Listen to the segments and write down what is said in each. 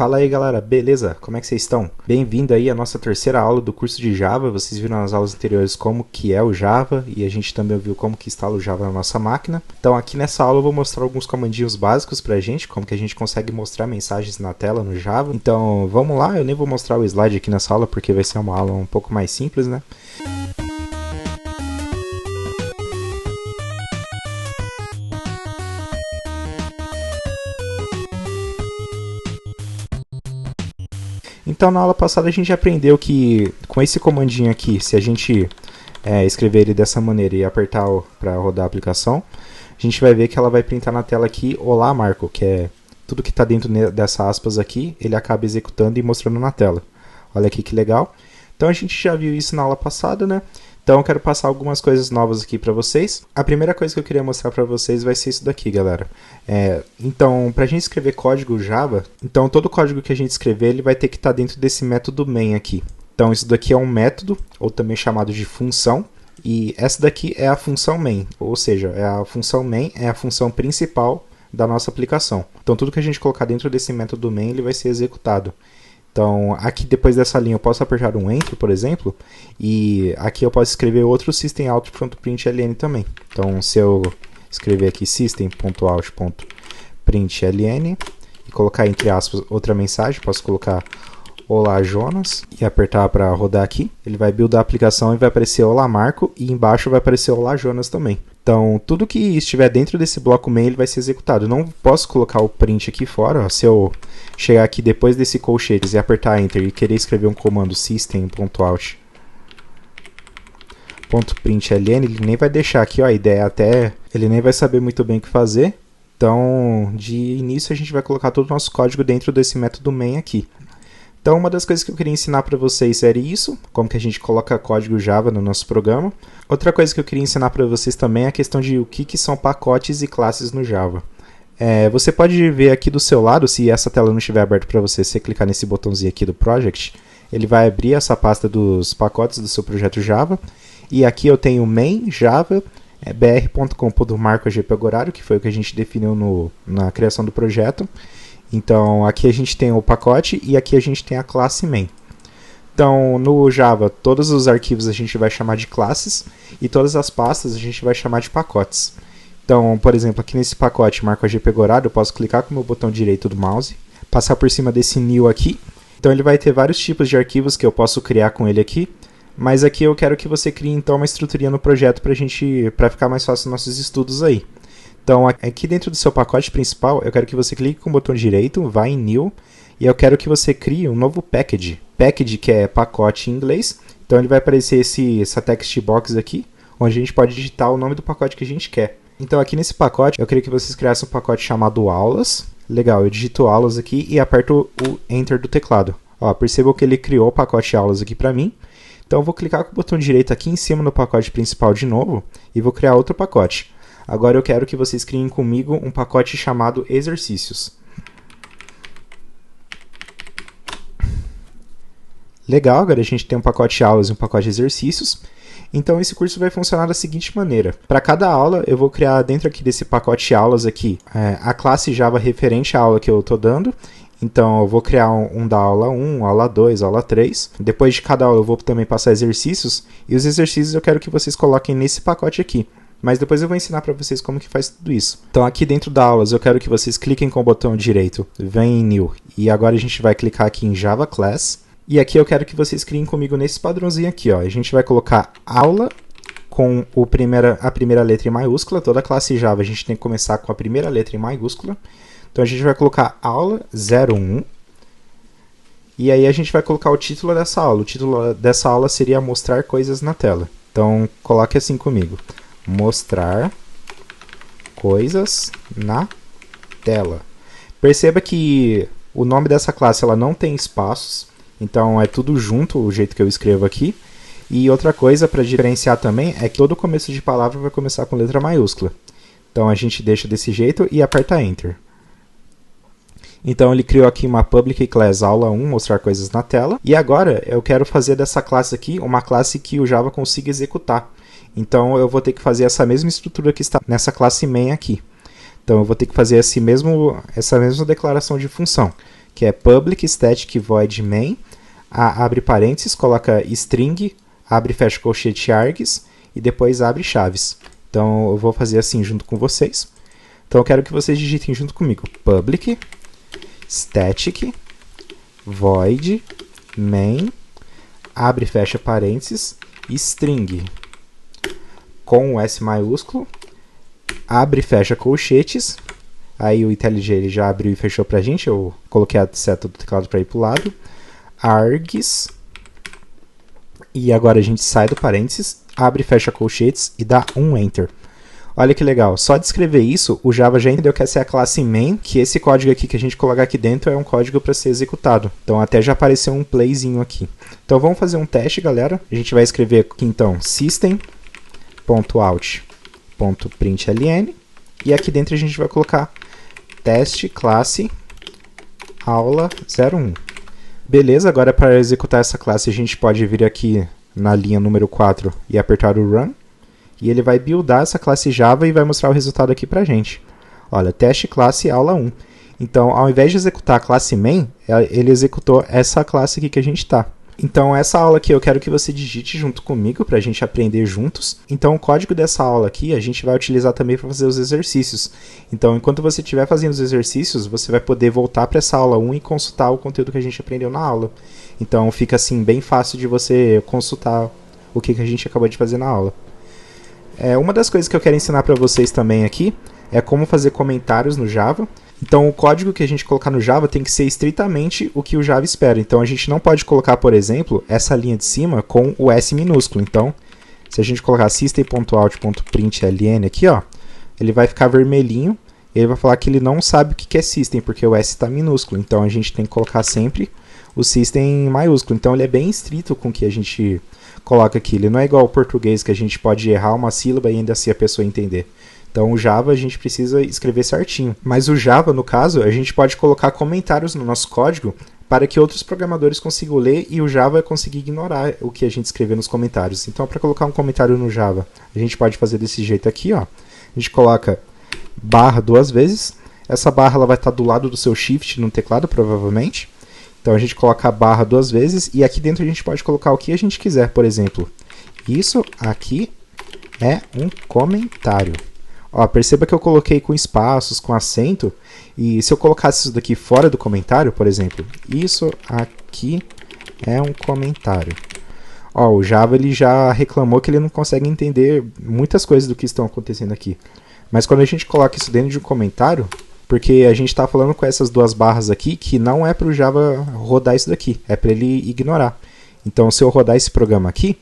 Fala aí galera, beleza? Como é que vocês estão? Bem-vindo aí à nossa terceira aula do curso de Java. Vocês viram nas aulas anteriores como que é o Java e a gente também viu como que instala o Java na nossa máquina. Então aqui nessa aula eu vou mostrar alguns comandinhos básicos pra gente, como que a gente consegue mostrar mensagens na tela no Java. Então vamos lá, eu nem vou mostrar o slide aqui nessa aula porque vai ser uma aula um pouco mais simples, né? Então na aula passada a gente aprendeu que com esse comandinho aqui, se a gente escrever ele dessa maneira e apertar para rodar a aplicação, a gente vai ver que ela vai printar na tela aqui Olá Marco, que é tudo que está dentro dessa aspas aqui, ele acaba executando e mostrando na tela. Olha aqui que legal. Então a gente já viu isso na aula passada, né? Então eu quero passar algumas coisas novas aqui para vocês. A primeira coisa que eu queria mostrar para vocês vai ser isso daqui, galera. Então, para a gente escrever código Java, então todo código que a gente escrever ele vai ter que estar dentro desse método main aqui. Então isso daqui é um método, ou também chamado de função, e essa daqui é a função main, ou seja, a função main é a função principal da nossa aplicação. Então tudo que a gente colocar dentro desse método main ele vai ser executado. Então, aqui depois dessa linha eu posso apertar um Enter, por exemplo, e aqui eu posso escrever outro systemout.println também. Então, se eu escrever aqui system.out.println e colocar entre aspas outra mensagem, posso colocar Olá Jonas e apertar para rodar aqui, ele vai buildar a aplicação e vai aparecer Olá Marco e embaixo vai aparecer Olá Jonas também. Então, tudo que estiver dentro desse bloco main ele vai ser executado. Eu não posso colocar o print aqui fora. Ó, se eu chegar aqui depois desse colchetes e apertar Enter e querer escrever um comando system.out.println, ele nem vai deixar aqui. Ó, a ideia até ele nem vai saber muito bem o que fazer. Então, de início, a gente vai colocar todo o nosso código dentro desse método main aqui. Então, uma das coisas que eu queria ensinar para vocês era isso, como que a gente coloca código Java no nosso programa. Outra coisa que eu queria ensinar para vocês também é a questão de o que são pacotes e classes no Java. Você pode ver aqui do seu lado, se essa tela não estiver aberta para você, você clicar nesse botãozinho aqui do Project, ele vai abrir essa pasta dos pacotes do seu projeto Java. E aqui eu tenho main Java br.com.marcoagpaghorário, que foi o que a gente definiu na criação do projeto. Então, aqui a gente tem o pacote e aqui a gente tem a classe main. Então, no Java, todos os arquivos a gente vai chamar de classes e todas as pastas a gente vai chamar de pacotes. Então, por exemplo, aqui nesse pacote marcoagpaghorário, eu posso clicar com o meu botão direito do mouse, passar por cima desse new aqui. Então, ele vai ter vários tipos de arquivos que eu posso criar com ele aqui. Mas aqui eu quero que você crie então uma estruturinha no projeto para ficar mais fácil os nossos estudos aí. Então, aqui dentro do seu pacote principal, eu quero que você clique com o botão direito, vá em New, e eu quero que você crie um novo package. Package, que é pacote em inglês. Então, ele vai aparecer essa text box aqui, onde a gente pode digitar o nome do pacote que a gente quer. Então, aqui nesse pacote, eu queria que vocês criassem um pacote chamado aulas. Legal, eu digito aulas aqui e aperto o Enter do teclado. Ó, percebam que ele criou o pacote aulas aqui para mim. Então, eu vou clicar com o botão direito aqui em cima no pacote principal de novo, e vou criar outro pacote. Agora eu quero que vocês criem comigo um pacote chamado exercícios. Legal, agora a gente tem um pacote aulas e um pacote exercícios. Então esse curso vai funcionar da seguinte maneira. Para cada aula eu vou criar dentro aqui desse pacote aulas aqui a classe Java referente à aula que eu estou dando. Então eu vou criar um da aula 1, aula 2, aula 3. Depois de cada aula eu vou também passar exercícios. E os exercícios eu quero que vocês coloquem nesse pacote aqui. Mas depois eu vou ensinar para vocês como que faz tudo isso. Então aqui dentro da aulas eu quero que vocês cliquem com o botão direito, vem em New. E agora a gente vai clicar aqui em Java Class. E aqui eu quero que vocês criem comigo nesse padrãozinho aqui. Ó. A gente vai colocar aula com a primeira letra em maiúscula. Toda classe Java a gente tem que começar com a primeira letra em maiúscula. Então a gente vai colocar aula 01. E aí a gente vai colocar o título dessa aula. O título dessa aula seria mostrar coisas na tela. Então coloque assim comigo. Mostrar coisas na tela. Perceba que o nome dessa classe ela não tem espaços, então é tudo junto o jeito que eu escrevo aqui. E outra coisa para diferenciar também é que todo começo de palavra vai começar com letra maiúscula. Então a gente deixa desse jeito e aperta Enter. Então ele criou aqui uma Public Class Aula 1, mostrar coisas na tela. E agora eu quero fazer dessa classe aqui uma classe que o Java consiga executar. Então eu vou ter que fazer essa mesma estrutura que está nessa classe main aqui. Então eu vou ter que fazer essa mesma declaração de função, que é public static void main, abre parênteses, coloca string, abre e fecha colchete args, e depois abre chaves. Então eu vou fazer assim junto com vocês. Então eu quero que vocês digitem junto comigo. Public static void main, abre e fecha parênteses, string com o S maiúsculo, abre e fecha colchetes. Aí o IntelliJ ele já abriu e fechou pra gente. Eu coloquei a seta do teclado para ir pro lado. Args. E agora a gente sai do parênteses, abre e fecha colchetes e dá um Enter. Olha que legal. Só de escrever isso, o Java já entendeu que essa é a classe main, que esse código aqui que a gente colocar aqui dentro é um código para ser executado. Então até já apareceu um playzinho aqui. Então vamos fazer um teste, galera. A gente vai escrever aqui então system.out.println e aqui dentro a gente vai colocar teste classe aula 01. Beleza, agora para executar essa classe a gente pode vir aqui na linha número 4 e apertar o Run. E ele vai buildar essa classe Java e vai mostrar o resultado aqui pra gente. Olha, teste classe aula 1. Então, ao invés de executar a classe main, ele executou essa classe aqui que a gente está. Então, essa aula aqui eu quero que você digite junto comigo para a gente aprender juntos. Então, o código dessa aula aqui a gente vai utilizar também para fazer os exercícios. Então, enquanto você estiver fazendo os exercícios, você vai poder voltar para essa aula 1 e consultar o conteúdo que a gente aprendeu na aula. Então, fica assim bem fácil de você consultar o que a gente acabou de fazer na aula. Uma das coisas que eu quero ensinar para vocês também aqui é como fazer comentários no Java. Então, o código que a gente colocar no Java tem que ser estritamente o que o Java espera. Então, a gente não pode colocar, por exemplo, essa linha de cima com o S minúsculo. Então, se a gente colocar system.out.println aqui, ó, ele vai ficar vermelhinho e ele vai falar que ele não sabe o que é system, porque o S está minúsculo. Então, a gente tem que colocar sempre o system em maiúsculo. Então, ele é bem estrito com o que a gente coloca aqui. Ele não é igual ao português, que a gente pode errar uma sílaba e ainda assim a pessoa entender. Então o Java a gente precisa escrever certinho. Mas o Java, no caso, a gente pode colocar comentários no nosso código para que outros programadores consigam ler e o Java conseguir ignorar o que a gente escrever nos comentários. Então, para colocar um comentário no Java, a gente pode fazer desse jeito aqui, ó. A gente coloca barra 2 vezes. Essa barra ela vai estar do lado do seu shift no teclado, provavelmente. Então a gente coloca a barra 2 vezes e aqui dentro a gente pode colocar o que a gente quiser. Por exemplo, isso aqui é um comentário. Ó, perceba que eu coloquei com espaços, com acento, e se eu colocasse isso daqui fora do comentário, por exemplo, isso aqui é um comentário. Ó, o Java ele já reclamou que ele não consegue entender muitas coisas do que estão acontecendo aqui. Mas quando a gente coloca isso dentro de um comentário, porque a gente está falando com essas duas barras aqui que não é para o Java rodar isso daqui, é para ele ignorar. Então, se eu rodar esse programa aqui,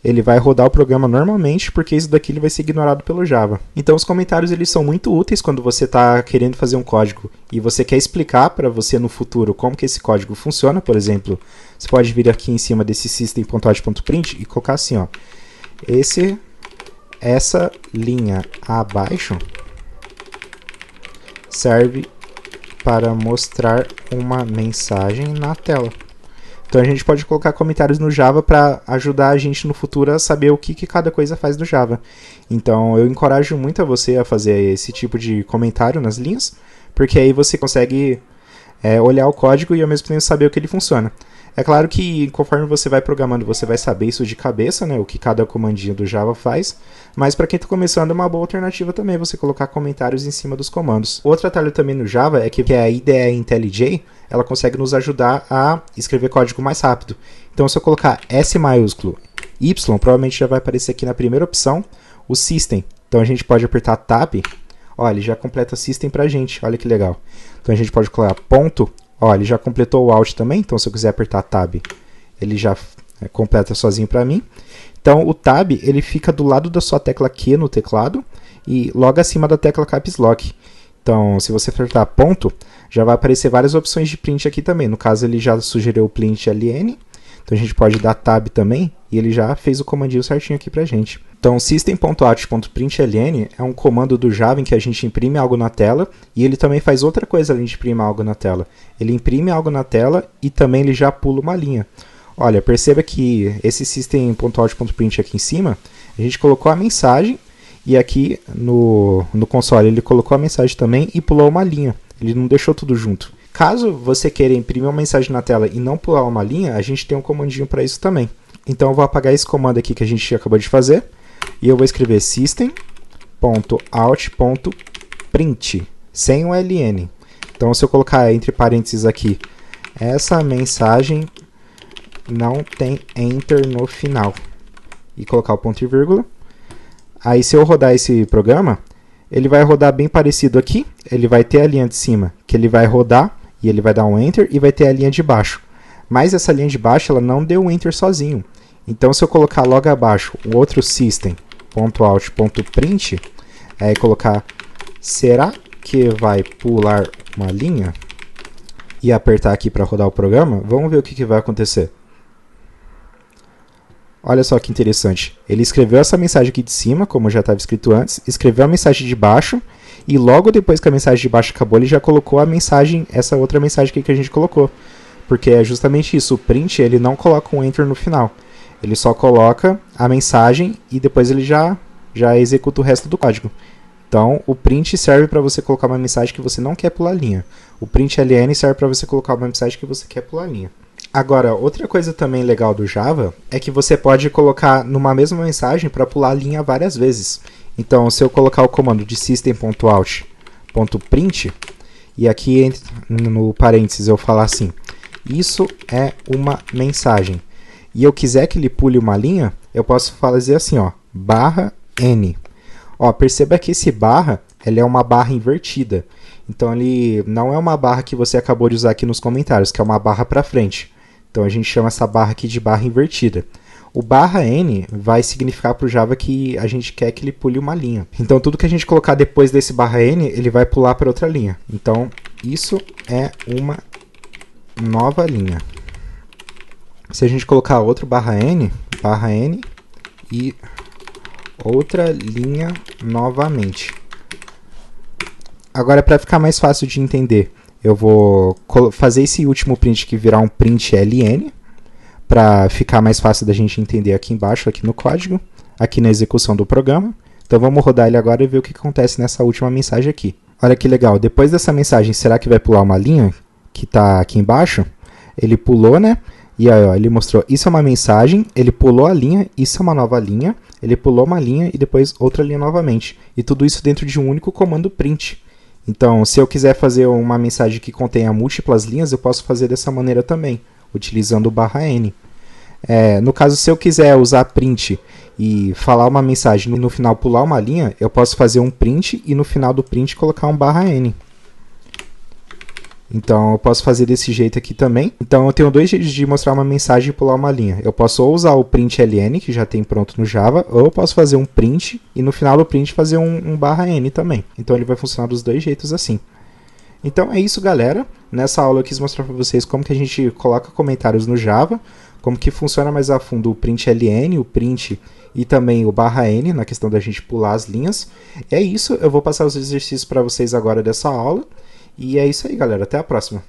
ele vai rodar o programa normalmente, porque isso daqui ele vai ser ignorado pelo Java. Então, os comentários eles são muito úteis quando você está querendo fazer um código e você quer explicar para você no futuro como que esse código funciona. Por exemplo, você pode vir aqui em cima desse system.out.print e colocar assim, ó, essa linha abaixo serve para mostrar uma mensagem na tela. Então a gente pode colocar comentários no Java para ajudar a gente no futuro a saber o que cada coisa faz no Java. Então eu encorajo muito a você a fazer esse tipo de comentário nas linhas, porque aí você consegue olhar o código e ao mesmo tempo saber o que ele funciona. É claro que conforme você vai programando, você vai saber isso de cabeça, né, o que cada comandinho do Java faz, mas para quem está começando é uma boa alternativa também você colocar comentários em cima dos comandos. Outro atalho também no Java é que a IDE IntelliJ, ela consegue nos ajudar a escrever código mais rápido. Então se eu colocar S maiúsculo Y, provavelmente já vai aparecer aqui na primeira opção o System. Então a gente pode apertar Tab, olha, ele já completa System pra gente, olha que legal. Então a gente pode colocar ponto. Ó, ele já completou o Alt também, então se eu quiser apertar Tab, ele já completa sozinho para mim. Então o Tab, ele fica do lado da sua tecla Q no teclado e logo acima da tecla Caps Lock. Então, se você apertar ponto, já vai aparecer várias opções de print aqui também. No caso, ele já sugeriu o print ln, então a gente pode dar Tab também, e ele já fez o comandinho certinho aqui pra gente. Então, system.out.println é um comando do Java em que a gente imprime algo na tela, e ele também faz outra coisa além de imprimir algo na tela. Ele imprime algo na tela e também ele já pula uma linha. Olha, perceba que esse system.out.print aqui em cima, a gente colocou a mensagem, e aqui no console ele colocou a mensagem também e pulou uma linha. Ele não deixou tudo junto. Caso você queira imprimir uma mensagem na tela e não pular uma linha, a gente tem um comandinho para isso também. Então eu vou apagar esse comando aqui que a gente acabou de fazer e eu vou escrever system.out.print sem o ln. Então se eu colocar entre parênteses aqui, essa mensagem não tem enter no final e colocar o ponto e vírgula, aí se eu rodar esse programa, ele vai rodar bem parecido aqui, ele vai ter a linha de cima que ele vai rodar e ele vai dar um enter e vai ter a linha de baixo. Mas essa linha de baixo ela não deu um enter sozinho. Então se eu colocar logo abaixo o outro system.out.print, aí colocar será que vai pular uma linha e apertar aqui para rodar o programa, vamos ver o que vai acontecer. Olha só que interessante, ele escreveu essa mensagem aqui de cima, como já estava escrito antes, escreveu a mensagem de baixo, e logo depois que a mensagem de baixo acabou, ele já colocou a mensagem, essa outra mensagem aqui que a gente colocou. Porque é justamente isso, o print ele não coloca um enter no final, ele só coloca a mensagem e depois ele já executa o resto do código. Então, o print serve para você colocar uma mensagem que você não quer pular linha. O print ln serve para você colocar uma mensagem que você quer pular linha. Agora, outra coisa também legal do Java é que você pode colocar numa mesma mensagem para pular a linha várias vezes. Então, se eu colocar o comando de system.out.print e aqui no parênteses eu falar assim, isso é uma mensagem, e eu quiser que ele pule uma linha, eu posso fazer assim, ó, /n. Ó, perceba que esse barra ele é uma barra invertida. Então, ele não é uma barra que você acabou de usar aqui nos comentários, que é uma barra para frente. Então, a gente chama essa barra aqui de barra invertida. O /n vai significar para o Java que a gente quer que ele pule uma linha. Então, tudo que a gente colocar depois desse /n, ele vai pular para outra linha. Então, isso é uma nova linha. Se a gente colocar outro /n e outra linha novamente. Agora, para ficar mais fácil de entender, eu vou fazer esse último print aqui virar um print ln, para ficar mais fácil da gente entender aqui embaixo, aqui no código, aqui na execução do programa. Então vamos rodar ele agora e ver o que acontece nessa última mensagem aqui. Olha que legal, depois dessa mensagem, será que vai pular uma linha que está aqui embaixo? Ele pulou, né? E aí, ó, ele mostrou, isso é uma mensagem, ele pulou a linha, isso é uma nova linha, ele pulou uma linha e depois outra linha novamente. E tudo isso dentro de um único comando print. Então, se eu quiser fazer uma mensagem que contenha múltiplas linhas, eu posso fazer dessa maneira também, utilizando o /n. No caso, se eu quiser usar print e falar uma mensagem e no final pular uma linha, eu posso fazer um print e no final do print colocar um /n. Então, eu posso fazer desse jeito aqui também. Então, eu tenho dois jeitos de mostrar uma mensagem e pular uma linha. Eu posso ou usar o print ln, que já tem pronto no Java, ou eu posso fazer um print e no final do print fazer um /n também. Então, ele vai funcionar dos dois jeitos assim. Então, é isso, galera. Nessa aula eu quis mostrar para vocês como que a gente coloca comentários no Java, como que funciona mais a fundo o print ln, o print e também o /n, na questão da gente pular as linhas. É isso, eu vou passar os exercícios para vocês agora dessa aula. E é isso aí, galera. Até a próxima.